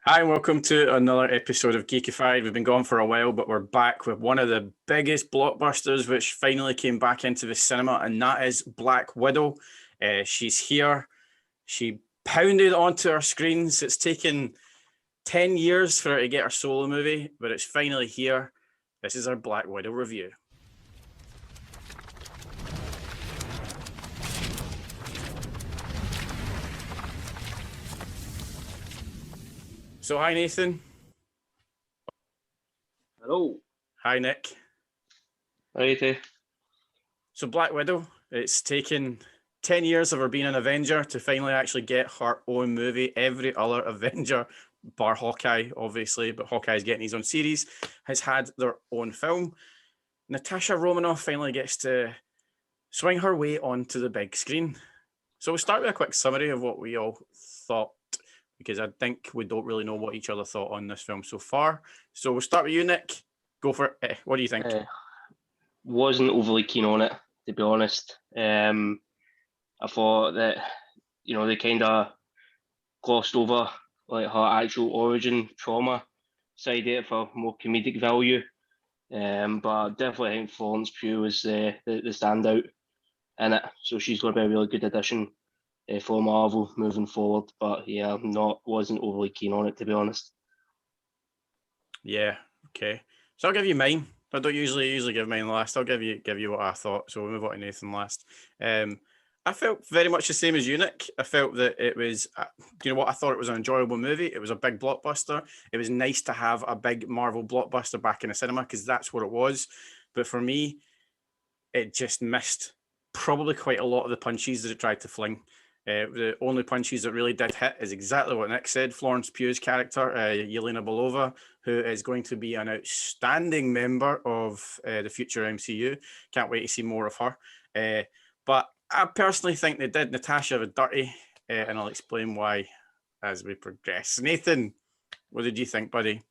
Hi, and welcome to another episode of Geekified. We've been gone for a while, but we're back with one of the biggest blockbusters which finally came back into the cinema, and that is Black Widow. She's here. She pounded onto our screens. It's taken 10 years for her to get her solo movie, but it's finally here. This is our Black Widow review. So, hi, Nathan. Hello. Hi, Nick. Righty. So, Black Widow, it's taken 10 years of her being an Avenger to finally actually get her own movie. Every other Avenger, bar Hawkeye, obviously, but Hawkeye's getting his own series, has had their own film. Natasha Romanoff finally gets to swing her way onto the big screen. So we'll start with a quick summary of what we all thought, because I think we don't really know what each other thought on this film so far. So we'll start with you, Nick. Go for it. What do you think? Wasn't overly keen on it, to be honest. I thought that, they kind of glossed over like her actual origin trauma side of it for more comedic value. But definitely I think Florence Pugh was the standout in it. So she's going to be a really good addition for Marvel moving forward. But yeah, wasn't overly keen on it, to be honest. Yeah, okay. So I'll give you mine. I don't usually give mine last. I'll give you what I thought. So we'll move on to Nathan last. I felt very much the same as you, Nick. I felt that it was, you know what, I thought it was an enjoyable movie. It was a big blockbuster. It was nice to have a big Marvel blockbuster back in the cinema because that's what it was. But for me, it just missed probably quite a lot of the punches that it tried to fling. The only punches that really did hit is exactly what Nick said. Florence Pugh's character, Yelena Belova, who is going to be an outstanding member of the future MCU. Can't wait to see more of her. But I personally think they did Natasha dirty, and I'll explain why as we progress. Nathan, what did you think, buddy?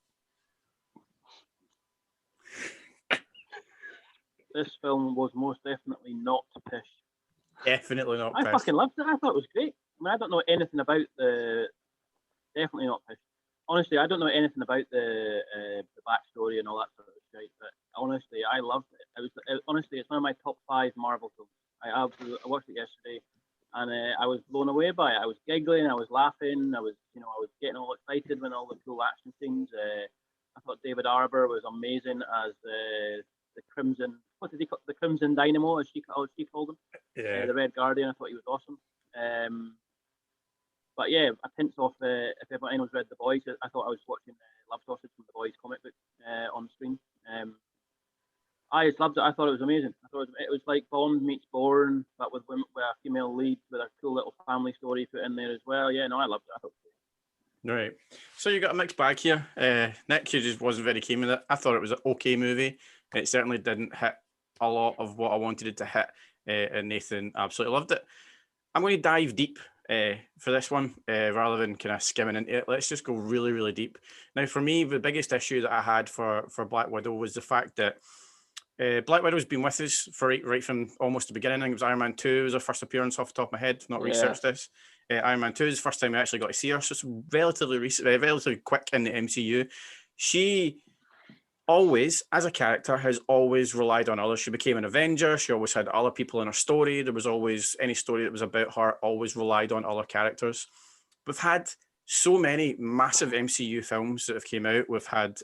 This film was most definitely not pish. Definitely not I pish. fucking loved it. I thought it was great. I mean, I don't know anything about the. Definitely not pish. Honestly, I don't know anything about the backstory and all that sort of shit. But honestly, I loved it. Honestly, it's one of my top 5 Marvel films. I watched it yesterday, and I was blown away by it. I was giggling, I was laughing, I was getting all excited when all the cool action scenes. I thought David Arbor was amazing as the Crimson. What did he call the Crimson Dynamo? As she called him. Yeah. The Red Guardian. I thought he was awesome. But yeah, a pinch off. If anyone's read The Boys, I thought I was watching Love Sausage from The Boys comic book on screen. I just loved it. I thought it was amazing. I thought it was like Bond meets Bourne, but with a female lead with a cool little family story put in there as well. Yeah, no, I loved it. I thought it was great. Right. So you got a mixed bag here. Nick, you just wasn't very keen with it. I thought it was an okay movie. It certainly didn't hit a lot of what I wanted it to hit, and Nathan absolutely loved it. I'm going to dive deep for this one rather than kind of skimming into it. Let's just go really, really deep. Now, for me, the biggest issue that I had for Black Widow was the fact that Black Widow's been with us for right from almost the beginning. I think it was Iron Man 2 was her first appearance off the top of my head. Not researched this. Iron Man 2 is the first time we actually got to see her. So it's relatively recent, relatively quick in the MCU. She always, as a character, has always relied on others. She became an Avenger. She always had other people in her story. There was always any story that was about her, always relied on other characters. We've had so many massive MCU films that have came out. We've had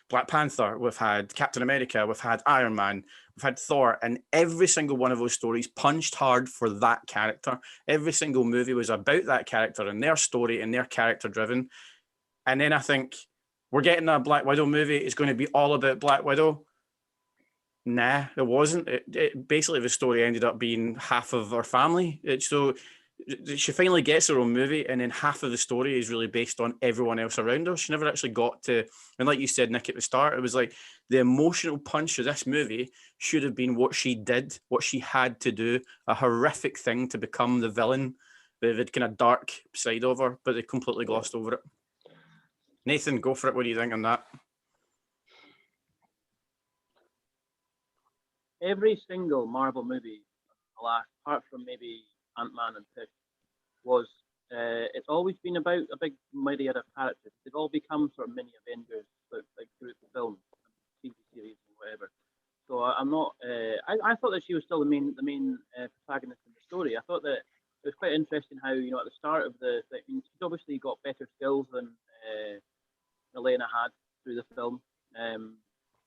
Black Panther, we've had Captain America, we've had Iron Man, we've had Thor, and every single one of those stories punched hard for that character. Every single movie was about that character and their story and their character driven. And then I think we're getting a Black Widow movie. It's going to be all about Black Widow. Nah, it wasn't. It basically, the story ended up being half of her family. So she finally gets her own movie, and then half of the story is really based on everyone else around her. She never actually got to, and like you said, Nick, at the start, it was like the emotional punch of this movie should have been what she did, what she had to do, a horrific thing to become the villain, the kind of dark side of her, but they completely glossed over it. Nathan, go for it. What do you think on that? Every single Marvel movie, apart from maybe Ant-Man and Pish, was it's always been about a big myriad of characters. They've all become sort of mini Avengers, like through the films, TV series, and whatever. So I'm not. I thought that she was still the main protagonist in the story. I thought that it was quite interesting how, you know, at the start of I mean, she's obviously got better skills than Elena had through the film.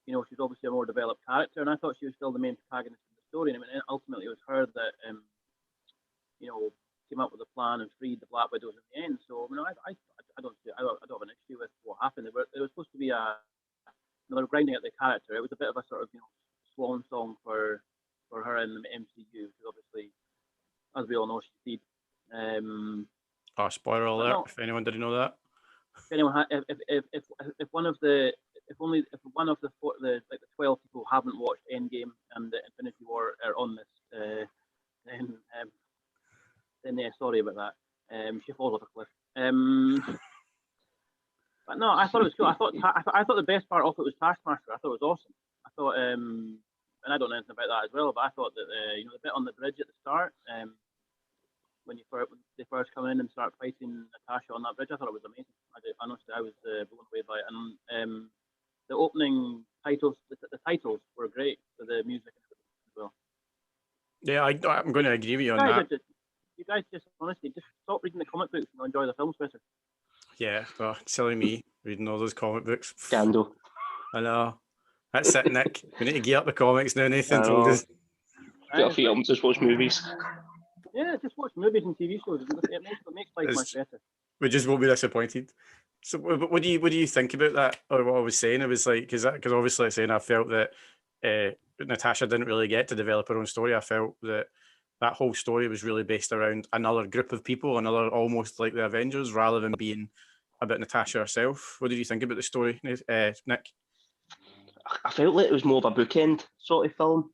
You know, she's obviously a more developed character, and I thought she was still the main protagonist in the story. And I mean, ultimately, it was her that you know, came up with a plan and freed the Black Widows in the end. So I mean, I don't have an issue with what happened. It was supposed to be they were grinding at the character. It was a bit of a sort of, you know, swan song for her in the MCU, because obviously, as we all know, she did. Oh, spoiler alert! If anyone didn't know that. If anyone if one of the 12 people haven't watched Endgame and the Infinity War are on this, then yeah, sorry about that. She falls off a cliff. But no, I thought it was cool. I thought the best part of it was Taskmaster. I thought it was awesome. I thought, and I don't know anything about that as well, but I thought that you know, the bit on the bridge at the start, when they first come in and start fighting Natasha on that bridge, I thought it was amazing. Honestly, I was blown away by it. And the opening titles, the titles were great for the music as well. Yeah, I'm going to agree with you on that. You guys just honestly just stop reading the comic books and enjoy the films better. Yeah, well, silly me reading all those comic books. Scandal. I know. That's it, Nick. We need to gear up the comics now. Nathan told us. Get off your arms, just watch movies. Yeah, just watch movies and TV shows. It makes life much better. We just won't be disappointed. So, what do you think about that? Or what I was saying, it was like, because obviously saying I felt that Natasha didn't really get to develop her own story. I felt that whole story was really based around another group of people, another almost like the Avengers, rather than being about Natasha herself. What did you think about the story, Nick? I felt like it was more of a bookend sort of film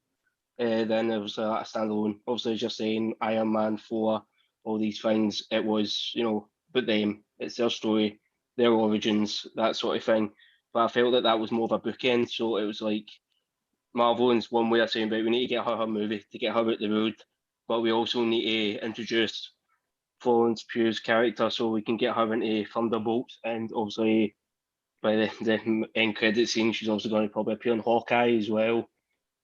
than it was a standalone. Obviously, as you're saying, Iron Man 4, all these things, it was, you know, but them, it's their story, their origins, that sort of thing. But I felt that was more of a bookend, so it was like Marvel in one way of saying, but we need to get her movie to get her out the road, but we also need to introduce Florence Pugh's character so we can get her into Thunderbolts, and obviously by the end credit scene, she's also going to probably appear in Hawkeye as well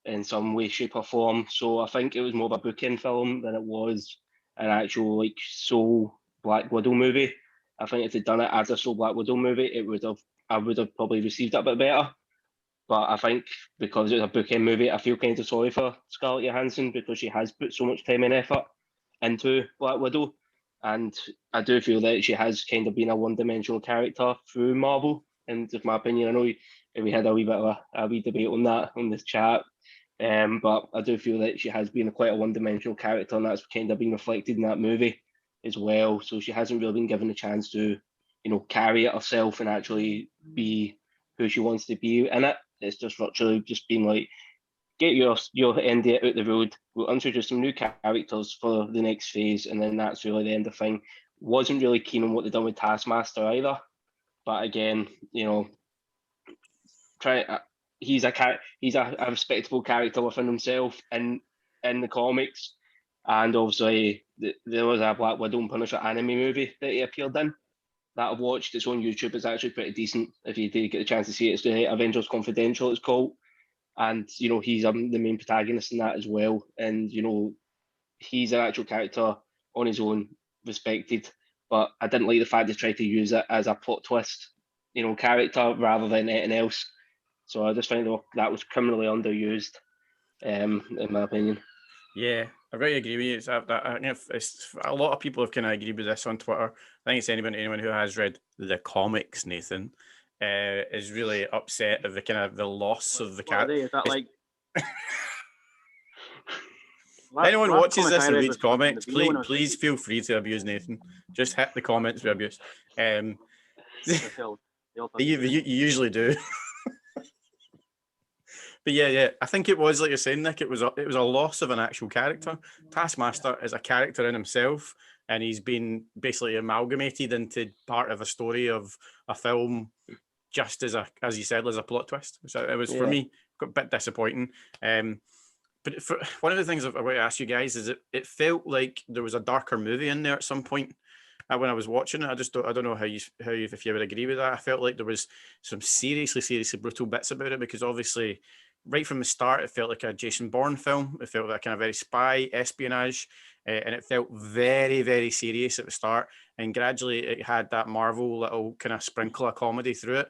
in some way, shape, or form. So I think it was more of a bookend film than it was an actual like sole Black Widow movie. I think if they'd done it as a sole Black Widow movie, I would have probably received it a bit better. But I think because it's a bookend movie, I feel kind of sorry for Scarlett Johansson because she has put so much time and effort into Black Widow. And I do feel that she has kind of been a one-dimensional character through Marvel. And in my opinion, I know we had a wee bit of a wee debate on that on this chat. But I do feel that she has been quite a one-dimensional character, and that's kind of been reflected in that movie as well. So she hasn't really been given a chance to, you know, carry it herself and actually be who she wants to be in it. It's just virtually just been like, get your NDA out the road. We'll introduce some new characters for the next phase, and then that's really the end of the thing. Wasn't really keen on what they done with Taskmaster either, but again, you know, he's a respectable character within himself in the comics, and obviously there was a Black Widow and Punisher anime movie that he appeared in that I've watched. It's on YouTube. It's actually pretty decent if you did get the chance to see it. It's the Avengers Confidential, it's called. And, you know, he's the main protagonist in that as well. And, you know, he's an actual character on his own, respected. But I didn't like the fact they tried to use it as a plot twist, you know, character rather than anything else. So I just find that was criminally underused, in my opinion. Yeah, I really agree with you. It's a lot of people have kind of agreed with this on Twitter. I think it's anyone who has read the comics, Nathan, is really upset of the loss of the cat. Is that like? Anyone watches this and reads comics, please feel free to abuse Nathan. Just hit the comments with abuse. You usually do. But yeah, I think it was like you're saying, Nick. It was a loss of an actual character. Taskmaster is a character in himself, and he's been basically amalgamated into part of a story of a film, just as you said, as a plot twist. So it was for me a bit disappointing. But one of the things I want to ask you guys is it felt like there was a darker movie in there at some point. when I was watching it. I don't know if you would agree with that. I felt like there was some seriously brutal bits about it, because obviously right from the start it felt like a Jason Bourne film. It felt like kind of very spy espionage, and it felt very serious at the start, and gradually it had that Marvel little kind of sprinkle of comedy through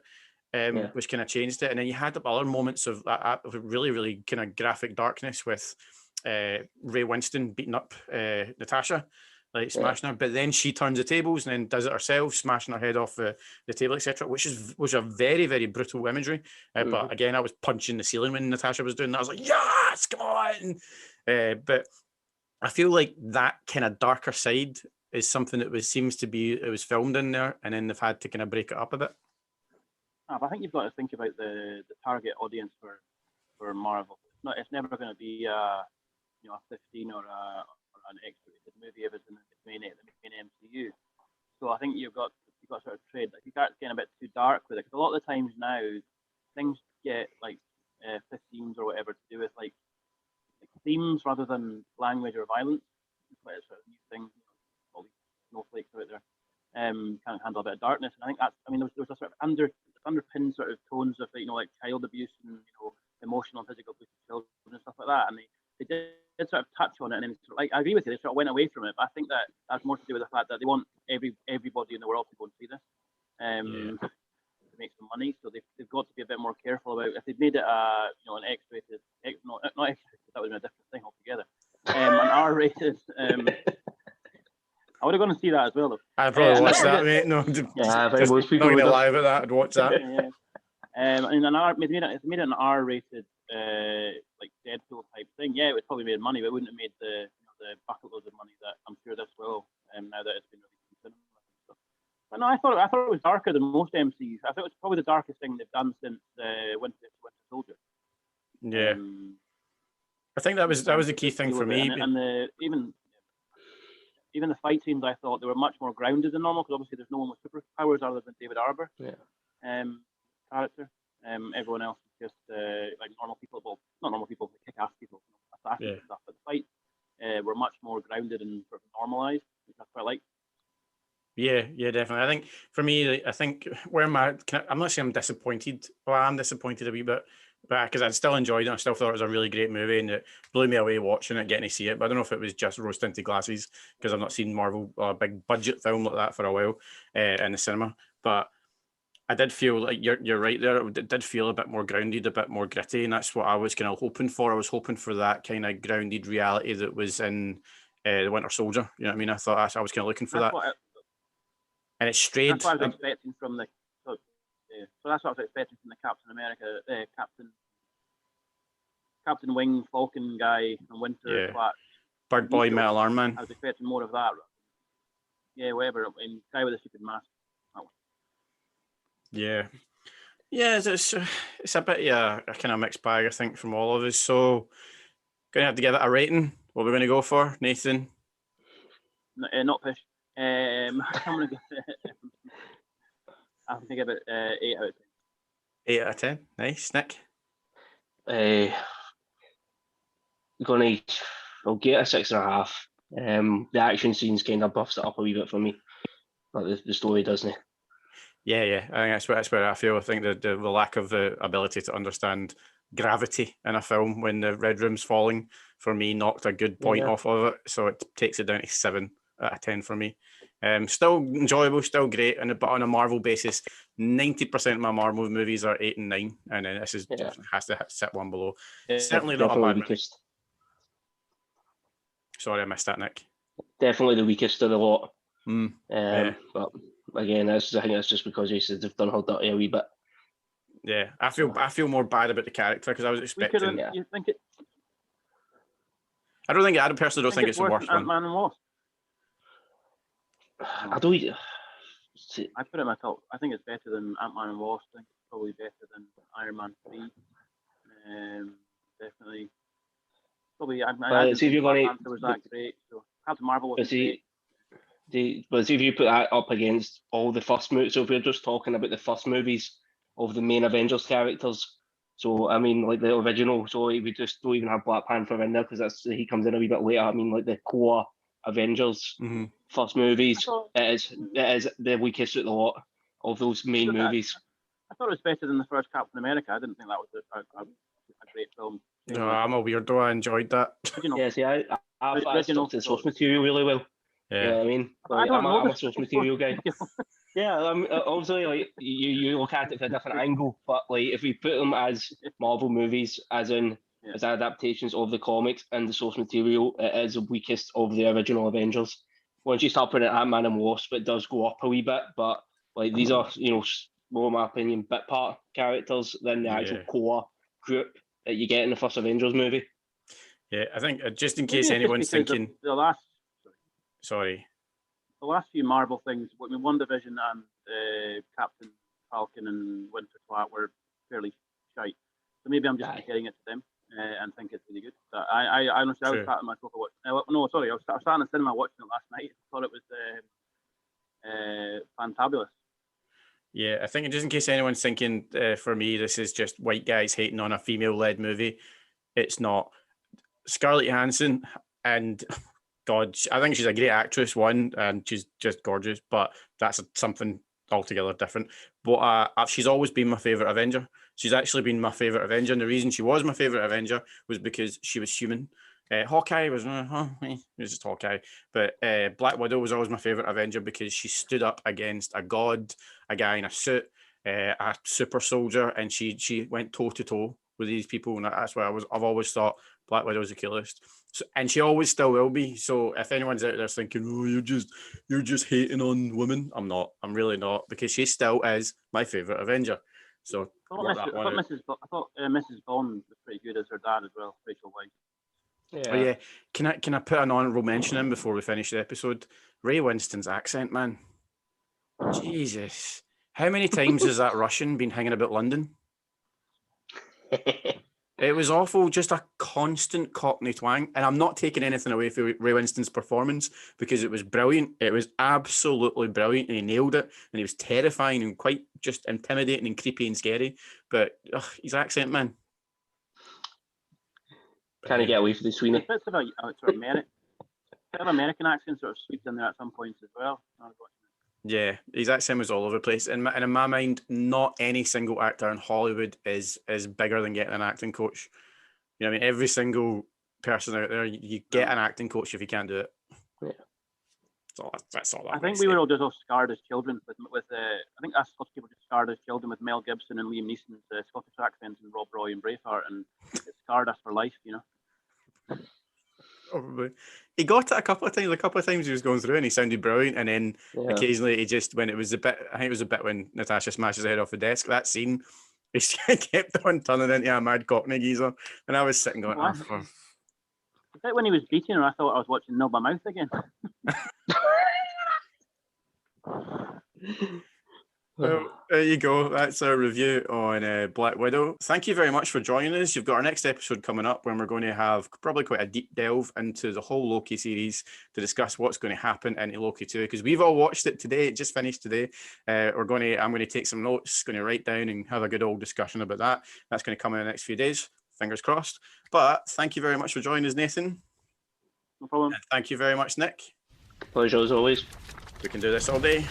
it, which kind of changed it. And then you had other moments of really kind of graphic darkness with Ray Winston beating up Natasha, like smashing her, but then she turns the tables and then does it herself, smashing her head off the table, etc., was a very brutal imagery. But again, I was punching the ceiling when Natasha was doing that. I was like, yes, come on. But I feel like that kind of darker side is something that was filmed in there, and then they've had to kind of break it up a bit. I think you've got to think about the target audience for Marvel. It's never going to be a 15 or an X-rated movie if it's in the main MCU. So I think you've got to sort of trade. If you start getting a bit too dark with it, because a lot of the times now things get like 15s or whatever to do with like themes rather than language or violence. It's quite a sort of new thing. All these snowflakes out there can't handle a bit of darkness, and I think that's. I mean, there's a sort of underpinned sort of tones of like child abuse and emotional and physical abuse of children and stuff like that, and they did sort of touch on it, and then sort of, like, I agree with you, they sort of went away from it, but I think that that's more to do with the fact that they want everybody in the world to go and see this to make some money, so they've got to be a bit more careful about if they've made it an X-rated, not X-rated, that would have been a different thing altogether, an R-rated. I would have gone to see that as well, though. I'd probably watch that, mate. No, most people would lie about that. I'd watch that. And if they made it an R-rated, like Deadpool type thing, it would probably made money, but it wouldn't have made the bucket loads of money that I'm sure this will. Now that it's been released in cinema. But no, I thought it was darker than most MCUs. I thought it was probably the darkest thing they've done since Winter Soldier. Yeah. I think that was the key thing for me. And even the fight scenes, I thought they were much more grounded than normal, because obviously there's no one with superpowers other than David Harbour. Character. Everyone else is just like normal people. Well, not normal people, but kick-ass people, assassins and stuff. But the fights were much more grounded and sort of normalised, which I quite like. Yeah, definitely. I think for me, I'm not saying I'm disappointed. Well, I'm disappointed a wee bit, but because I still enjoyed it, I still thought it was a really great movie, and it blew me away watching it, getting to see it. But I don't know if it was just rose-tinted glasses, because I've not seen Marvel a big budget film like that for a while in the cinema. But I did feel like you're right there. It did feel a bit more grounded, a bit more gritty, and that's what I was kind of hoping for. I was hoping for that kind of grounded reality that was in the Winter Soldier. You know what I mean? I thought I was kind of looking for that. And it strayed. That's what I was expecting from the. So that's what I was expecting from the Captain America, Captain Wing, Falcon guy, and Winter. Bird Boy, Metal Arm Man. I was expecting more of that. Yeah, whatever. And guy with a stupid mask. Yeah, it's a bit a kind of mixed bag, I think, from all of us. So, going to have to give it a rating. What we're going to go for, Nathan? Not push. I'm going to give it 8 out of 10. 8 out of 10. Nice, Nick. I'll get a 6.5. The action scenes kind of buffs it up a wee bit for me, but the story doesn't. Yeah, I think that's where I feel. I think the lack of the ability to understand gravity in a film when the Red Room's falling, for me, knocked a good point off of it. So it takes it down to 7 out of 10 for me. Still enjoyable, still great, but on a Marvel basis, 90% of my Marvel movies are 8 and 9, and then this has to sit one below. Certainly not a bad movie. Sorry, I missed that, Nick. Definitely the weakest of the lot. But again, I think that's just because they've done her dirty a wee bit. Yeah, I feel more bad about the character, because I was expecting. You think it? I personally don't think it's the worst one. Ant-Man and Wasp. I don't. I put it in my top. I think it's better than Ant-Man and Wasp. I think it's probably better than Iron Man 3. Definitely. Probably. I didn't think Black Panther was that great. So Captain Marvel was great. But see if you put that up against all the first movies, so if we're just talking about the first movies of the main Avengers characters, so I mean, like the original, so we just don't even have Black Panther in there because he comes in a wee bit later. I mean, like the core Avengers Mm-hmm. first movies, it is the weakest of the lot of those main movies. I thought it was better than the first Captain America. I didn't think that was a great film. No, I'm a weirdo. I enjoyed that. Yeah, see, I thought I stuck to the source material really well. Yeah. You know what I mean? Like, I'm a source material guy. Yeah, obviously, like you look at it from a different angle, but like if we put them as Marvel movies, as in as adaptations of the comics and the source material, it is the weakest of the original Avengers. Once you start putting it Ant-Man and Wasp, it does go up a wee bit, but like these are, more in my opinion, bit part characters than the actual core group that you get in the first Avengers movie. Yeah, I think just in case anyone's thinking, the last few Marvel things, WandaVision and Captain Falcon and Winter Soldier were fairly shite. So maybe I'm just comparing it to them and think it's really good. But I honestly, I was sat on my sofa watching. I was sat in the cinema watching it last night. I thought it was fantabulous. Yeah, I think just in case anyone's thinking, for me, this is just white guys hating on a female-led movie. It's not. Scarlett Johansson, and God, I think she's a great actress, and she's just gorgeous, but that's something altogether different. But she's always been my favourite Avenger. She's actually been my favourite Avenger, and the reason she was my favourite Avenger was because she was human. Hawkeye was just Hawkeye, but Black Widow was always my favourite Avenger because she stood up against a god, a guy in a suit, a super soldier, and she went toe to toe with these people, and that's why I've always thought Black Widow is the coolest. So, and she always still will be. So if anyone's out there thinking, "Oh, you're just hating on women," I'm not. I'm really not, because she still is my favourite Avenger. So I thought Mrs. Bond was pretty good as her dad as well, Rachel Weisz. Yeah. Oh, yeah. Can I put an honourable mention in before we finish the episode? Ray Winston's accent, man. Jesus. How many times has that Russian been hanging about London? It was awful, just a constant Cockney twang. And I'm not taking anything away from Ray Winston's performance, because it was brilliant. It was absolutely brilliant, and he nailed it. And he was terrifying and quite just intimidating and creepy and scary. But his accent, man. Can he get away from the Sweeney? Bits of a sort of American accent sort of sweeps in there at some points as well. Yeah, his accent was all over the place. And in my mind, not any single actor in Hollywood is bigger than getting an acting coach. You know what I mean? Every single person out there, you get an acting coach if you can't do it. Yeah. That's all. I think we were all just scarred as children with I think us Scottish people just scarred as children with Mel Gibson and Liam Neeson's Scottish accents and Rob Roy and Braveheart, and it scarred us for life, Probably. He got it a couple of times. A couple of times he was going through and he sounded brilliant, and then occasionally he just, when it was I think it was a bit when Natasha smashes her head off the desk, that scene, he kept on turning into a mad Cockney geezer, and I was sitting going, The bit when he was beating her, I thought I was watching Nil My Mouth again. Well, there you go. That's our review on Black Widow. Thank you very much for joining us. You've got our next episode coming up when we're going to have probably quite a deep delve into the whole Loki series to discuss what's going to happen into Loki 2, because we've all watched it today. It just finished today. I'm going to take some notes, going to write down and have a good old discussion about that. That's going to come in the next few days. Fingers crossed. But thank you very much for joining us, Nathan. No problem. And thank you very much, Nick. Pleasure as always. We can do this all day.